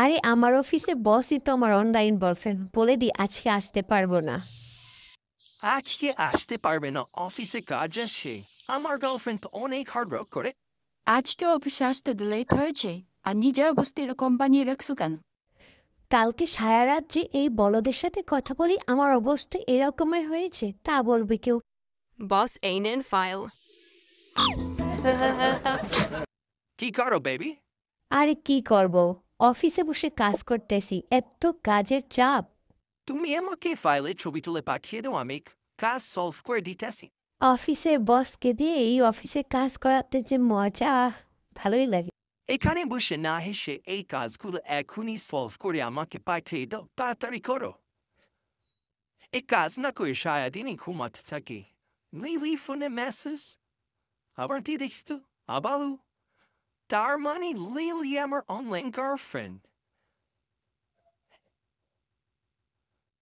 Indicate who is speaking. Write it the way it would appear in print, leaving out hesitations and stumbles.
Speaker 1: আরে আমার অফিসে বসই তো আমার অনলাইন বয়ফ্রেন্ড, বলে দি আজকে আসতে পারবো না।
Speaker 2: আজকে আসতে পারবে না, অফিসে কাজ আছে। আমার গার্লফ্রেন্ড তো অনেক হার্ড ওয়ার্ক করে।
Speaker 3: আজকে অফিসে আসতে লেট হয়েছে, আর নিজের অবস্থা এরকম বানিয়ে রাখছো কেন?
Speaker 1: কালকে সারা রাত যে এই বলদের সাথে কথা বলি আমার অবস্থা এরকমের হয়েছে, তা বলবে কেউ?
Speaker 4: Boss ain't in file.
Speaker 2: কি করো বেবি?
Speaker 1: আরে কি করব, অফিসে বসে কাজ করতেছি, এত কাজের চাপ।
Speaker 2: তুমি আমাকে ফাইলে ছবি তুলে পাঠিয়ে দাও, আমি কাজ সলভ করে দিতেছি।
Speaker 1: অফিসের বসকে দিয়ে এই অফিসে কাজ করাতে যে মজা, ভালোই লাগে।
Speaker 2: এখানে বসে না হেসে এই কাজগুলো এখনই সলভ করে আমাকে পাঠিয়ে দাও, তাড়াতাড়ি করো। এই কাজ না করে সারাদিনই ঘুমাতে থাকি। লিলি ফোনে মেসেজ, আবার কি দেখতো আবালু, তার মানে লিলি আমার অনলাইন গার্লফ্রেন্ড।